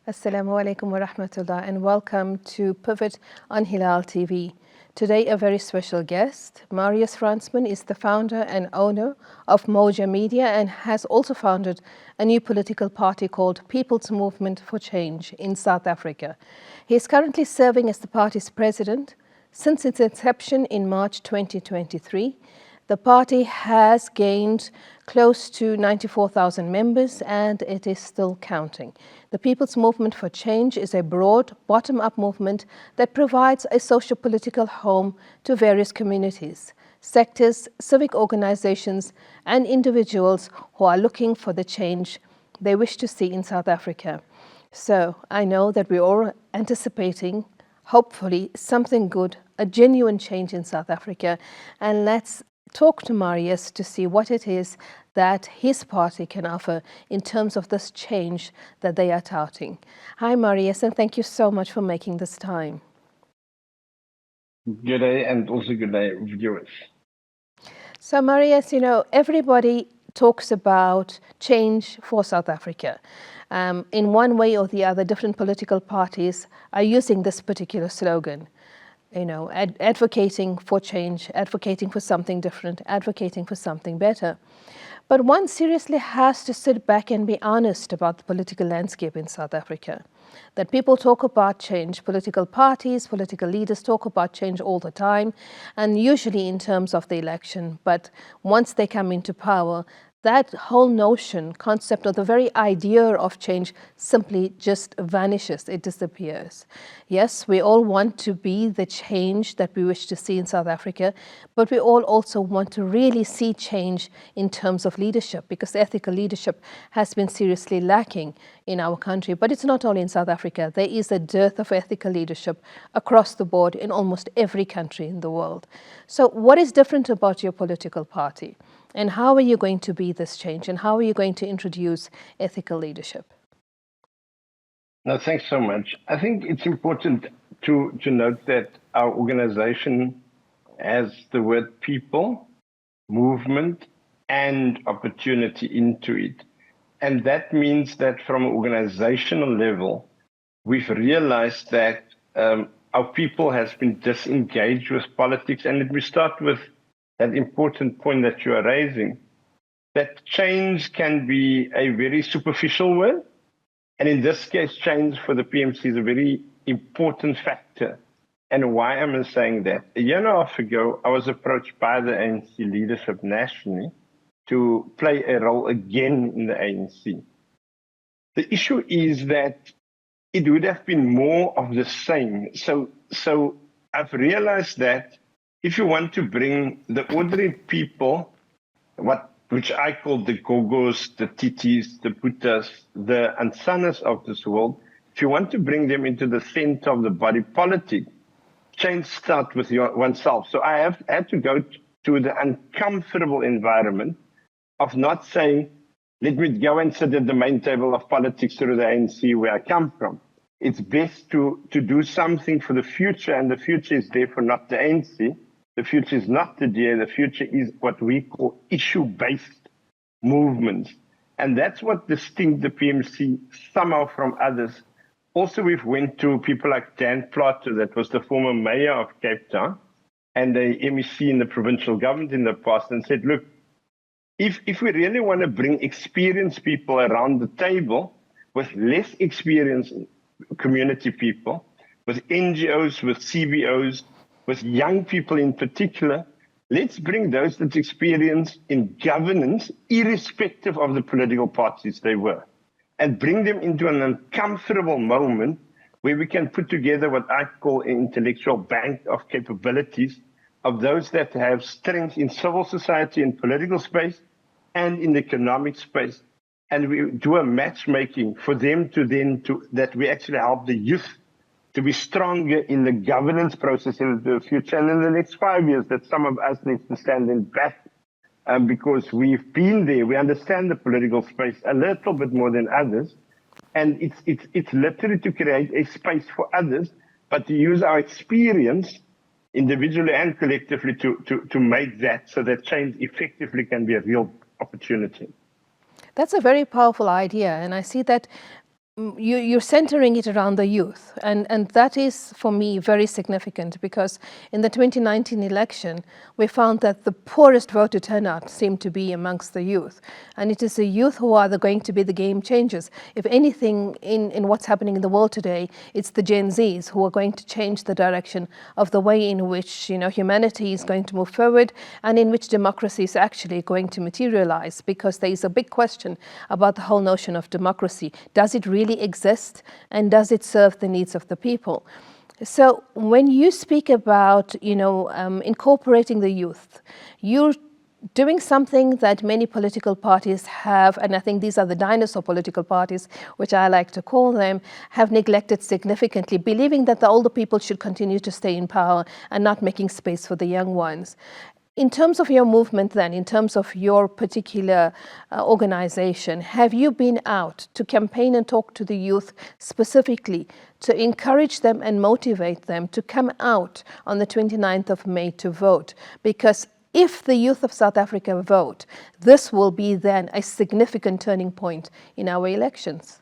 Assalamu alaikum wa rahmatullah, and welcome to Pivot on Hilal TV. Today, a very special guest. MARIUS FRANSMAN is the founder and owner of Moja Media and has also founded a new political party called People's Movement for Change in South Africa. He is currently serving as the party's president. Since its inception in March 2023, the party has gained close to 94,000 members, and it is still counting. The People's Movement for Change is a broad, bottom-up movement that provides a socio-political home to various communities, sectors, civic organizations, and individuals who are looking for the change they wish to see in South Africa. So I know that we're all anticipating, hopefully, something good, a genuine change in South Africa, and let's talk to MARIUS to see what it is that his party can offer in terms of this change that they are touting. Hi, MARIUS, and thank you so much for making this time. Good day, and also good day, viewers. So, MARIUS, you know, everybody talks about change for South Africa. In one way or the other, different political parties are using this particular slogan. You know, advocating for change, advocating for something different, advocating for something better. But one seriously has to sit back and be honest about the political landscape in South Africa. That people talk about change, political parties, political leaders talk about change all the time, and usually in terms of the election. But once they come into power, that whole notion, concept, or the very idea of change simply just vanishes, it disappears. Yes, we all want to be the change that we wish to see in South Africa, but we all also want to really see change in terms of leadership, because ethical leadership has been seriously lacking in our country. But it's not only in South Africa. There is a dearth of ethical leadership across the board in almost every country in the world. So what is different about your political party? And how are you going to be this change? And how are you going to introduce ethical leadership? No, thanks so much. I think it's important to note that our organization has the word people, movement, and opportunity into it. And that means that from an organizational level, we've realized that our people has been disengaged with politics. And let me start with that important point that you are raising, that change can be a very superficial word. And in this case, change for the PMC is a very important factor. And why am I saying that? A year and a half ago, I was approached by the ANC leadership nationally to play a role again in the ANC. The issue is that it would have been more of the same. So I've realized that if you want to bring the ordinary people, which I call the Gogos, the Titis, the Putas, the Ansanas of this world, if you want to bring them into the center of the body politic, change starts with oneself. So I have had to go to the uncomfortable environment of not saying, let me go and sit at the main table of politics through the ANC where I come from. It's best to do something for the future, and the future is therefore not the ANC. The future is not the DA. The future is what we call issue-based movements. And that's what distinct the PMC somehow from others. Also, we've went to people like Dan Plato, that was the former mayor of Cape Town, and a MEC in the provincial government in the past, and said, look, if we really want to bring experienced people around the table with less experienced community people, with NGOs, with CBOs, with young people in particular, let's bring those that's experienced in governance, irrespective of the political parties they were, and bring them into an uncomfortable moment where we can put together what I call an intellectual bank of capabilities of those that have strength in civil society and political space and in the economic space. And we do a matchmaking for them that we actually help the youth to be stronger in the governance process in the future. And in the next 5 years, that some of us need to stand in back because we've been there. We understand the political space a little bit more than others. And it's literally to create a space for others, but to use our experience individually and collectively to make that so that change effectively can be a real opportunity. That's a very powerful idea. And I see that you're centering it around the youth, and that is for me very significant, because in the 2019 election we found that the poorest voter turnout seemed to be amongst the youth, and it is the youth who are going to be the game changers. If anything, in what's happening in the world today, it's the Gen Zs who are going to change the direction of the way in which humanity is going to move forward, and in which democracy is actually going to materialize, because there is a big question about the whole notion of democracy. Does it really exist, and does it serve the needs of the people? So when you speak about incorporating the youth, you're doing something that many political parties have, and I think these are the dinosaur political parties, which I like to call them, have neglected significantly, believing that the older people should continue to stay in power and not making space for the young ones. In terms of your movement then, in terms of your particular organization, have you been out to campaign and talk to the youth specifically to encourage them and motivate them to come out on the 29th of May to vote? Because if the youth of South Africa vote, this will be then a significant turning point in our elections.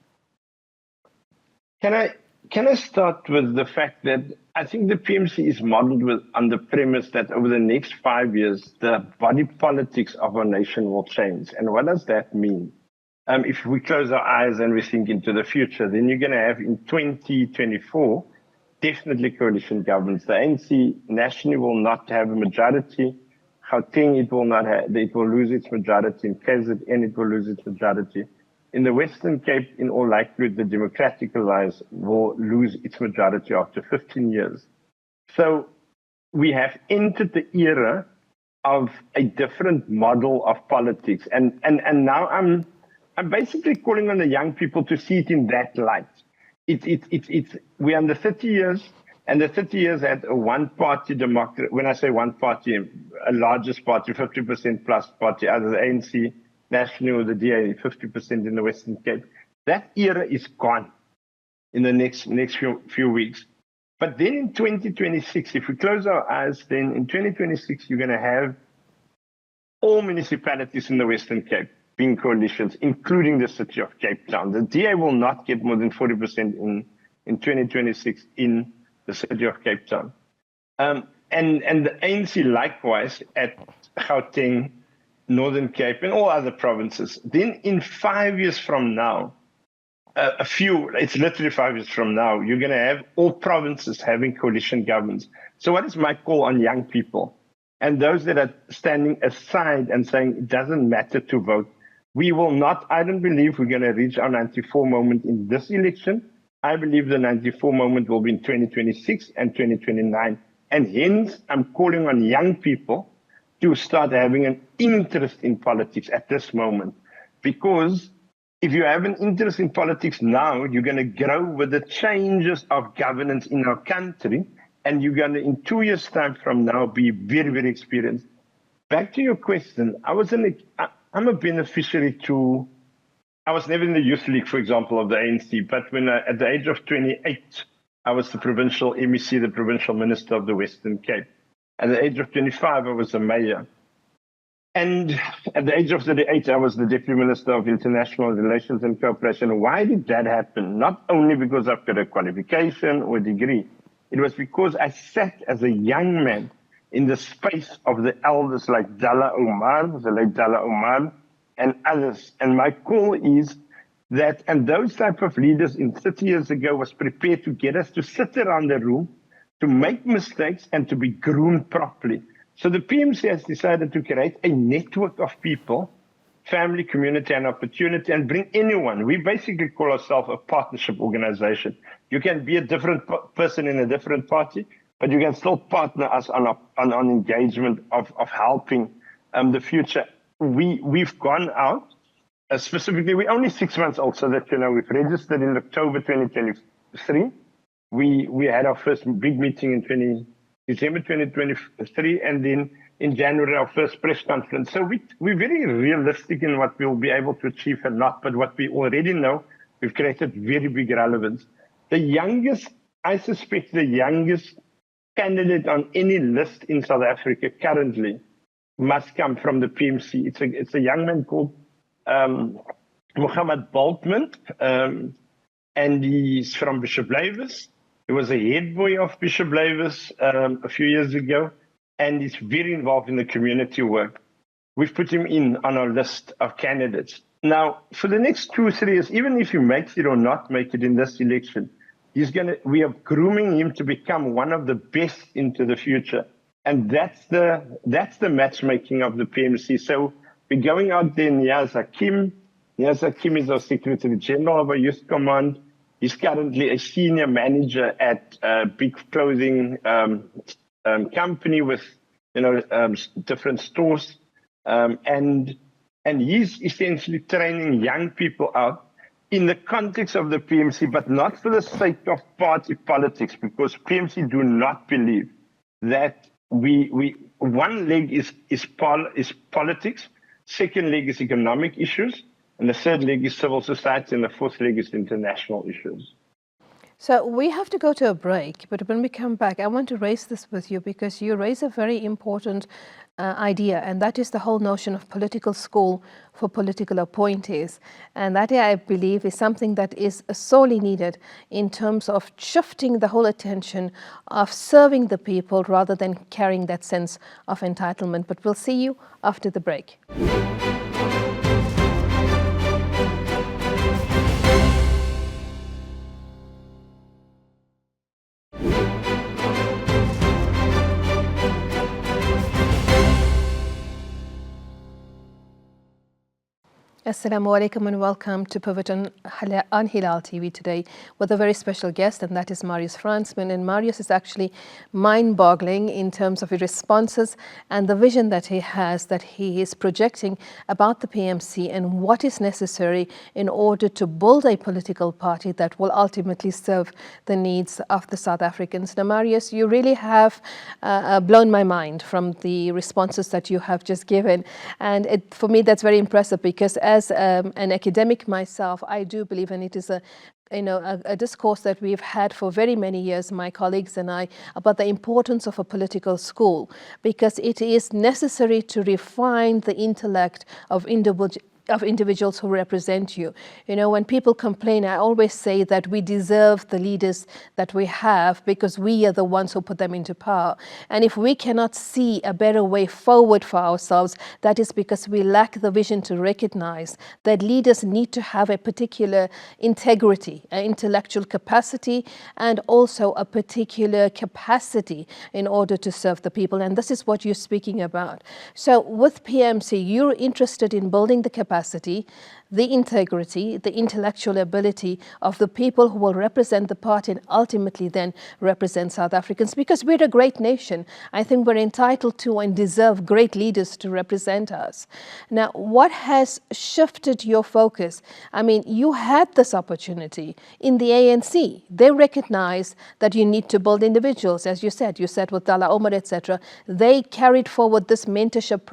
Can I start with the fact that I think the PMC is modeled on the premise that over the next 5 years, the body politics of our nation will change. And what does that mean? If we close our eyes and we think into the future, then you're going to have in 2024, definitely coalition governments. The ANC nationally will not have a majority. Gauteng, it will lose its majority. In KZN, it will lose its majority. In the Western Cape, in all likelihood, the Democratic Alliance will lose its majority after 15 years. So we have entered the era of a different model of politics. And now I'm basically calling on the young people to see it in that light. We're under 30 years, and the 30 years had a one-party democracy. When I say one party, a largest party, 50% plus party, either the ANC, nationally, or the DA, 50% in the Western Cape. That era is gone in the next few weeks. But then in 2026, if we close our eyes, then in 2026, you're going to have all municipalities in the Western Cape being coalitions, including the city of Cape Town. The DA will not get more than 40% in 2026 in the city of Cape Town. And the ANC likewise at Gauteng, Northern Cape, and all other provinces. Then in 5 years from now, it's literally 5 years from now, you're going to have all provinces having coalition governments. So what is my call on young people and those that are standing aside and saying it doesn't matter to vote? We will not, I don't believe we're going to reach our 94 moment in this election. I believe the 94 moment will be in 2026 and 2029. And hence, I'm calling on young people to start having an interest in politics at this moment. Because if you have an interest in politics now, you're going to grow with the changes of governance in our country, and you're going to, in 2 years' time from now, be very, very experienced. Back to your question, I'm a beneficiary to, I was never in the youth league, for example, of the ANC, but when at the age of 28, I was the provincial MEC, the provincial minister of the Western Cape. At the age of 25, I was a mayor. And at the age of 38, I was the Deputy Minister of International Relations and Cooperation. Why did that happen? Not only because I've got a qualification or a degree. It was because I sat as a young man in the space of the elders like Dalla Omar, the late Dalla Omar, and others. And my call is that, and those type of leaders in 30 years ago was prepared to get us to sit around the room, to make mistakes and to be groomed properly. So the PMC has decided to create a network of people, family, community, and opportunity, and bring anyone. We basically call ourselves a partnership organization. You can be a different person in a different party, but you can still partner us on engagement of helping the future. We've gone out, specifically, we're only 6 months old, so that, we've registered in October 2023. We had our first big meeting in December 2023, and then in January, our first press conference. So we're very realistic in what we'll be able to achieve and not, but what we already know, we've created very big relevance. I suspect the youngest candidate on any list in South Africa currently must come from the PMC. It's a young man called Muhammad Boltman. and he's from Bishop Lavis. He was a head boy of Bishop Lavis a few years ago, and he's very involved in the community work. We've put him in on our list of candidates. Now, for the next 2 or 3 years, even if he makes it or not make it in this election, we are grooming him to become one of the best into the future. And that's the matchmaking of the PMC. So we're going out there, Niaz Hakim. Niaz Hakim is our Secretary General of our Youth Command. He's currently a senior manager at a big clothing company with different stores. And he's essentially training young people out in the context of the PMC, but not for the sake of party politics, because PMC do not believe that one leg is politics, second leg is economic issues, and the third leg is civil society, and the fourth leg is international issues. So we have to go to a break, but when we come back, I want to raise this with you because you raise a very important idea, and that is the whole notion of political school for political appointees. And that, I believe, is something that is sorely needed in terms of shifting the whole attention of serving the people rather than carrying that sense of entitlement. But we'll see you after the break. Assalamu alaikum and welcome to Pivot on Hilal TV today with a very special guest, and that is MARIUS FRANSMAN. And MARIUS is actually mind-boggling in terms of his responses and the vision that he has, that he is projecting about the PMC and what is necessary in order to build a political party that will ultimately serve the needs of the South Africans. Now, MARIUS, you really have blown my mind from the responses that you have just given. And for me, that's very impressive because as an academic myself, I do believe, and it is a discourse that we've had for very many years, my colleagues and I, about the importance of a political school, because it is necessary to refine the intellect of individuals who represent you. You know, when people complain, I always say that we deserve the leaders that we have because we are the ones who put them into power. And if we cannot see a better way forward for ourselves, that is because we lack the vision to recognize that leaders need to have a particular integrity, an intellectual capacity, and also a particular capacity in order to serve the people. And this is what you're speaking about. So with PMC, you're interested in building the capacity, the integrity, the intellectual ability of the people who will represent the party and ultimately then represent South Africans, because we're a great nation. I think we're entitled to and deserve great leaders to represent us. Now, what has shifted your focus? I mean, you had this opportunity in the ANC. They recognize that you need to build individuals. As you said with Dala Omar, etc. They carried forward this mentorship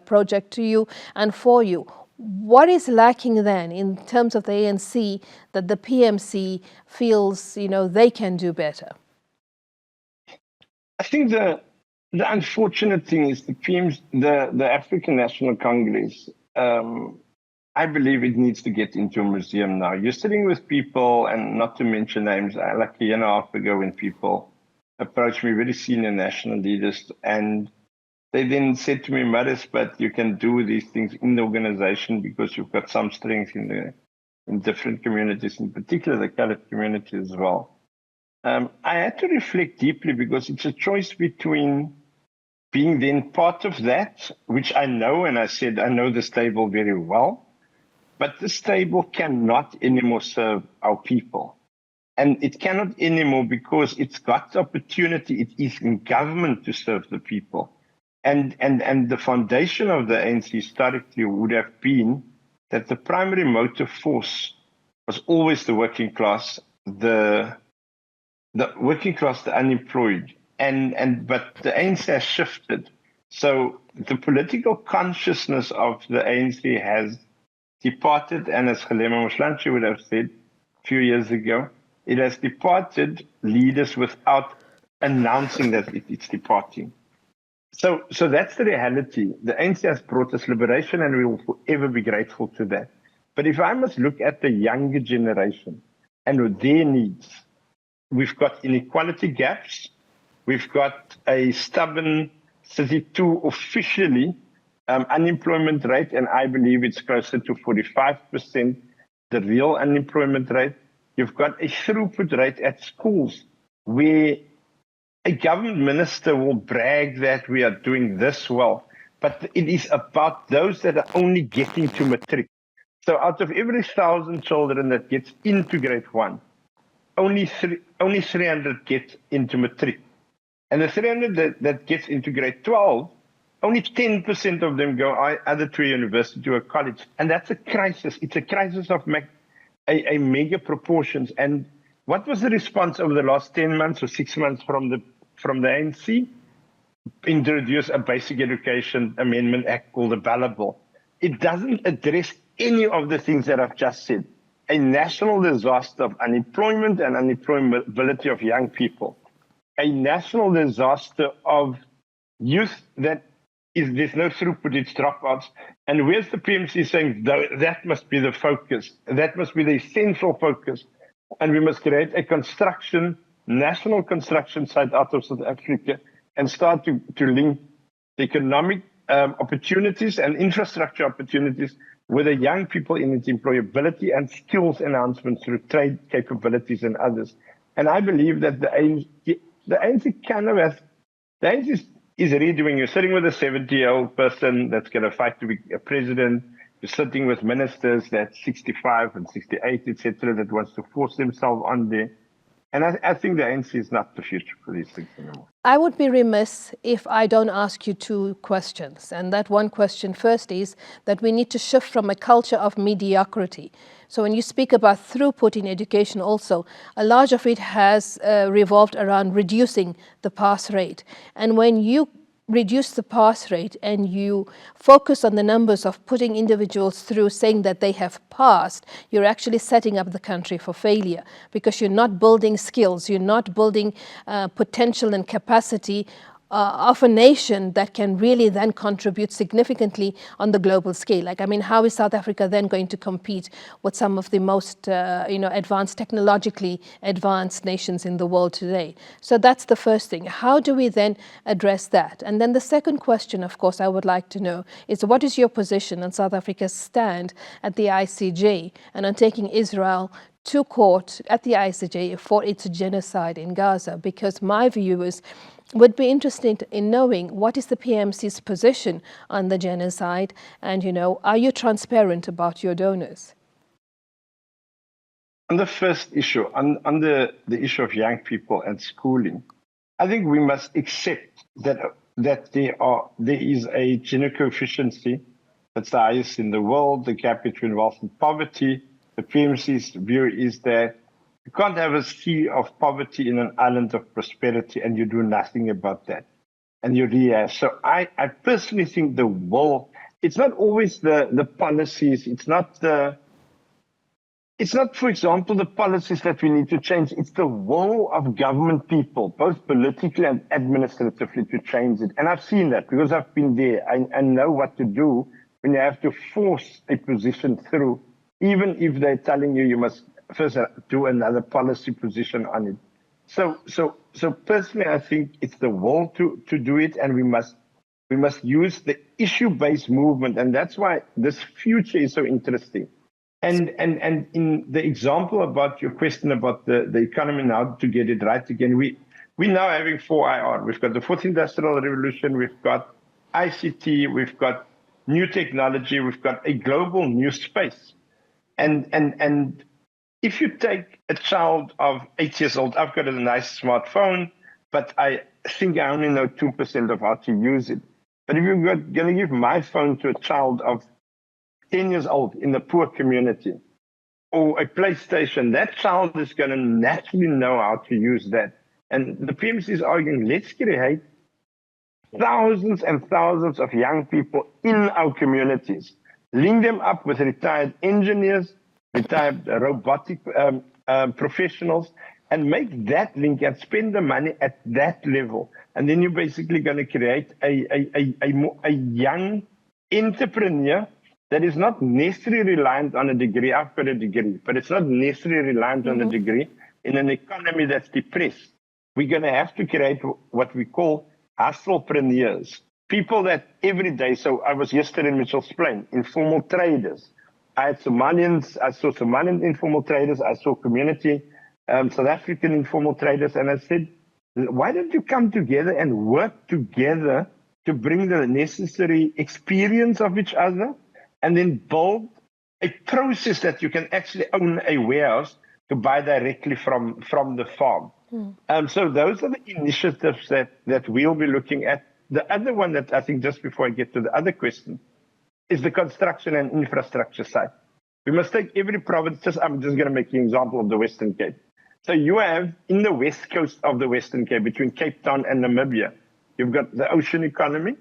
project to you and for you. What is lacking then in terms of the ANC that the PMC feels, they can do better? I think the unfortunate thing is the African National Congress. I believe it needs to get into a museum now. You're sitting with people, and not to mention names, like a year and a half ago when people approached me, very senior national leaders, and they then said to me, "Marius, but you can do these things in the organization because you've got some strength in different communities, in particular the colored community as well." I had to reflect deeply because it's a choice between being then part of that, which I know, and I said, I know this table very well, but this table cannot anymore serve our people. And it cannot anymore because it's got the opportunity, it is in government to serve the people. And the foundation of the ANC historically would have been that the primary motive force was always the working class, the working class, the unemployed. But the ANC has shifted. So the political consciousness of the ANC has departed, and as Kgalema Moshlanchi would have said a few years ago, it has departed leaders without announcing that it's departing. So that's the reality. The ANC has brought us liberation, and we will forever be grateful to that. But if I must look at the younger generation, and their needs. We've got inequality gaps. We've got a stubborn 32 officially unemployment rate, and I believe it's closer to 45%, the real unemployment rate. You've got a throughput rate at schools where a government minister will brag that we are doing this well, but it is about those that are only getting to matric. So out of every 1,000 children that gets into grade 1, only 300 get into matric. And the 300 that gets into grade 12, only 10% of them go either to a university or a college. And that's a crisis. It's a crisis of a mega proportions. And what was the response over the last 10 months or 6 months from the ANC? Introduce a Basic Education Amendment Act called the Ballot Bill. It doesn't address any of the things that I've just said. A national disaster of unemployment and unemployability of young people. A national disaster of youth that there's no throughput, it's dropouts. And where's the PMC saying that must be the focus, that must be the essential focus, and we must create a national construction site out of South Africa and start to link economic opportunities and infrastructure opportunities with the young people in its employability and skills enhancement through trade capabilities and others. And I believe that the ANC kind of has, the ANC is redoing. You're sitting with a 70-year-old person that's going to fight to be a president. You're sitting with ministers that's 65 and 68, etc., that wants to force themselves on there. And I think the ANC is not the future for these things anymore. I would be remiss if I don't ask you two questions. And that one question first is that we need to shift from a culture of mediocrity. So when you speak about throughput in education also, a large of it has revolved around reducing the pass rate. And when you reduce the pass rate and you focus on the numbers of putting individuals through saying that they have passed, you're actually setting up the country for failure because you're not building skills, you're not building potential and capacity of a nation that can really then contribute significantly on the global scale. Like, I mean, how is South Africa then going to compete with some of the most, advanced, technologically advanced nations in the world today? So that's the first thing. How do we then address that? And then the second question, of course, I would like to know is what is your position on South Africa's stand at the ICJ and on taking Israel to court at the ICJ for its genocide in Gaza? Because my viewers would be interested in knowing what is the PMC's position on the genocide and, are you transparent about your donors? On the first issue, on the issue of young people and schooling, I think we must accept that there is a Gini coefficient that's the highest in the world, the gap between wealth and poverty. The PMC's view is that you can't have a sea of poverty in an island of prosperity and you do nothing about that. And you really So I personally think the will, it's not always the policies, it's not, for example, the policies that we need to change. It's the will of government people, both politically and administratively, to change it. And I've seen that because I've been there. I know what to do when you have to force a position through, even if they're telling you must first do another policy position on it. So personally, I think it's the will to do it, and we must use the issue-based movement, and that's why this future is so interesting. And in the example about your question about the economy now to get it right again, we're now having 4IR. We've got the fourth industrial revolution, we've got ICT, we've got new technology, we've got a global new space. And if you take a child of 8 years old, I've got a nice smartphone, but I think I only know 2% of how to use it. But if you're going to give my phone to a child of 10 years old in the poor community, or a PlayStation, that child is going to naturally know how to use that. And the PMC is arguing, let's create thousands and thousands of young people in our communities, link them up with retired engineers, retired robotic professionals, and make that link and spend the money at that level. And then you're basically going to create a young entrepreneur that is not necessarily reliant on a degree. I've got a degree, but it's not necessarily reliant on a degree in an economy that's depressed. We're going to have to create what we call hustlepreneurs, people that every day. So I was yesterday in Mitchell's Plain, informal traders. I had Somalians, I saw Somalian informal traders, I saw community South African informal traders, and I said, why don't you come together and work together to bring the necessary experience of each other and then build a process that you can actually own a warehouse to buy directly from the farm. So those are the initiatives that we'll be looking at. The other one that I think, just before I get to the other question, is the construction and infrastructure side. We must take every province. I'm just going to make an example of the Western Cape. So you have in the west coast of the Western Cape, between Cape Town and Namibia, you've got the ocean economy,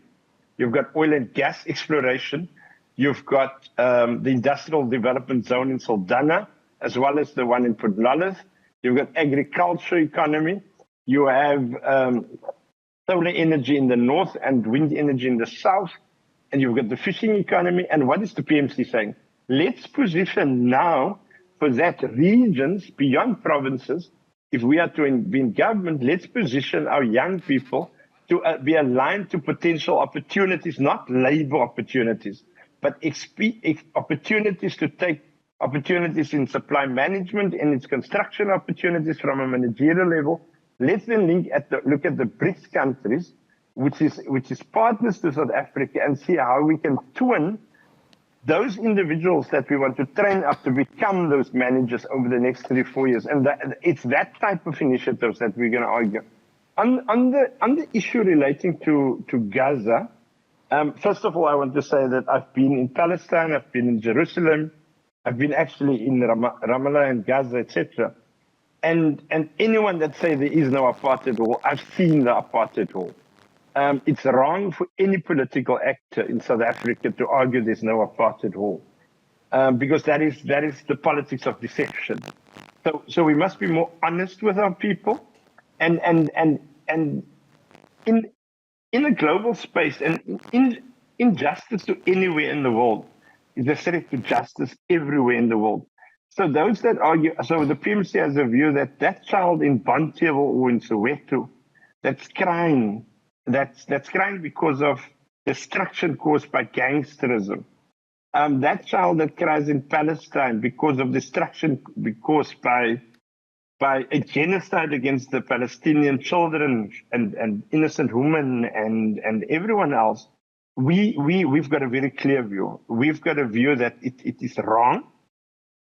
you've got oil and gas exploration, you've got the industrial development zone in Saldanha, as well as the one in Port Nolloth. You've got agriculture economy. You have solar energy in the north and wind energy in the south. And you've got the fishing economy. And what is the PMC saying? Let's position now for that regions beyond provinces. If we are to be in government, let's position our young people to be aligned to potential opportunities, not labor opportunities, but opportunities to take opportunities in supply management and its construction opportunities from a managerial level. Let's then look at the BRICS countries, which is partners to South Africa, and see how we can twin those individuals that we want to train up to become those managers over the next 3-4 years. And it's that type of initiatives that we're going to argue. On the issue relating to Gaza, first of all, I want to say that I've been in Palestine, I've been in Jerusalem, I've been actually in Ramallah and Gaza, etc. And anyone that say there is no apartheid wall, I've seen the apartheid wall. It's wrong for any political actor in South Africa to argue there's no apartheid wall, because that is the politics of deception. So we must be more honest with our people, and in a global space, and injustice to anywhere in the world is a threat to justice everywhere in the world. So those that argue, so the PMC has a view that child in Bonteheuwel or in Soweto that's crying because of destruction caused by gangsterism. That child that cries in Palestine because of destruction caused by a genocide against the Palestinian children and innocent women and everyone else, we've got a very clear view. We've got a view that it is wrong.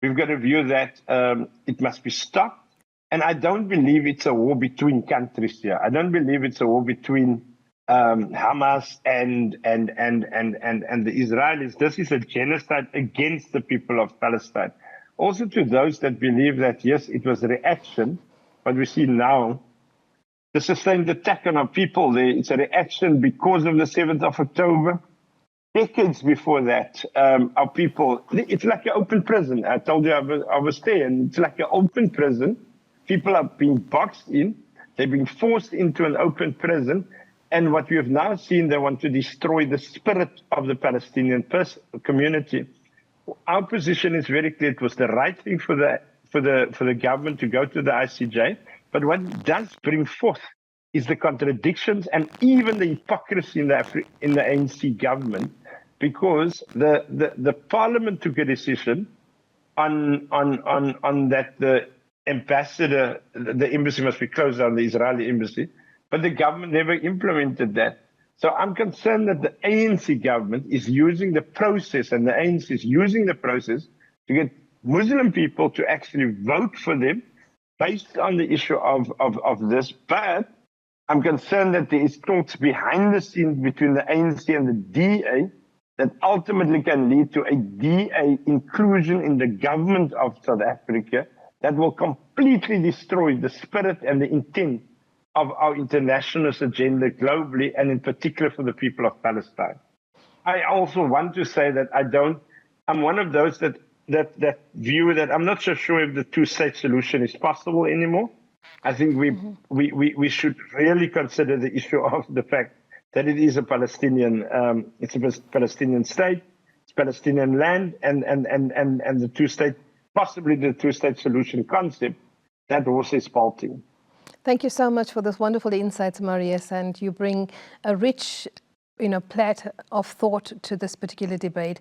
We've got a view that it must be stopped. And I don't believe it's a war between countries here. I don't believe it's a war between Hamas and the Israelis. This is a genocide against the people of Palestine. Also to those that believe that, yes, it was a reaction, but we see now the sustained attack on our people there. It's a reaction because of the 7th of October. Decades before that, our people, it's like an open prison. I told you I was there, and it's like an open prison. People are being boxed in. They're being forced into an open prison. And what we have now seen, they want to destroy the spirit of the Palestinian community. Our position is very clear. It was the right thing for the government to go to the ICJ. But what it does bring forth is the contradictions and even the hypocrisy in the ANC government, because the parliament took a decision on that the ambassador, the embassy must be closed down, the Israeli embassy, but the government never implemented that. So I'm concerned that the ANC government is using the process, and the ANC is using the process to get Muslim people to actually vote for them based on the issue of this. But I'm concerned that there is talks behind the scenes between the ANC and the DA that ultimately can lead to a DA inclusion in the government of South Africa that will completely destroy the spirit and the intent of our internationalist agenda globally, and in particular for the people of Palestine. I also want to say that I'm one of those that view that I'm not so sure if the two-state solution is possible anymore. I think we should really consider the issue of the fact that it is a Palestinian, it's a Palestinian state. It's Palestinian land and the two-state, possibly the two-state solution concept, that horse is bolting. Thank you so much for those wonderful insights, Marius, and you bring a rich plate of thought to this particular debate.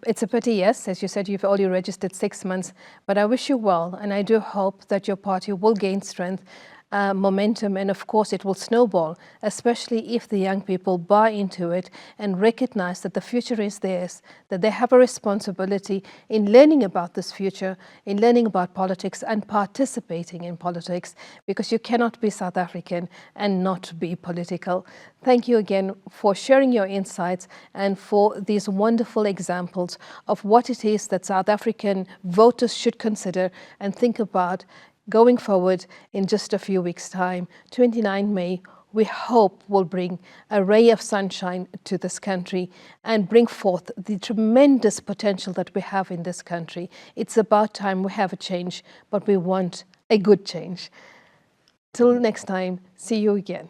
It's a pity, yes, as you said, you've only registered 6 months, but I wish you well, and I do hope that your party will gain strength, momentum, and of course it will snowball, especially if the young people buy into it and recognize that the future is theirs, that they have a responsibility in learning about this future, in learning about politics and participating in politics, because you cannot be South African and not be political. Thank you again for sharing your insights and for these wonderful examples of what it is that South African voters should consider and think about going forward in just a few weeks' time. 29 May, we hope will bring a ray of sunshine to this country and bring forth the tremendous potential that we have in this country. It's about time we have a change, but we want a good change. Till next time, see you again.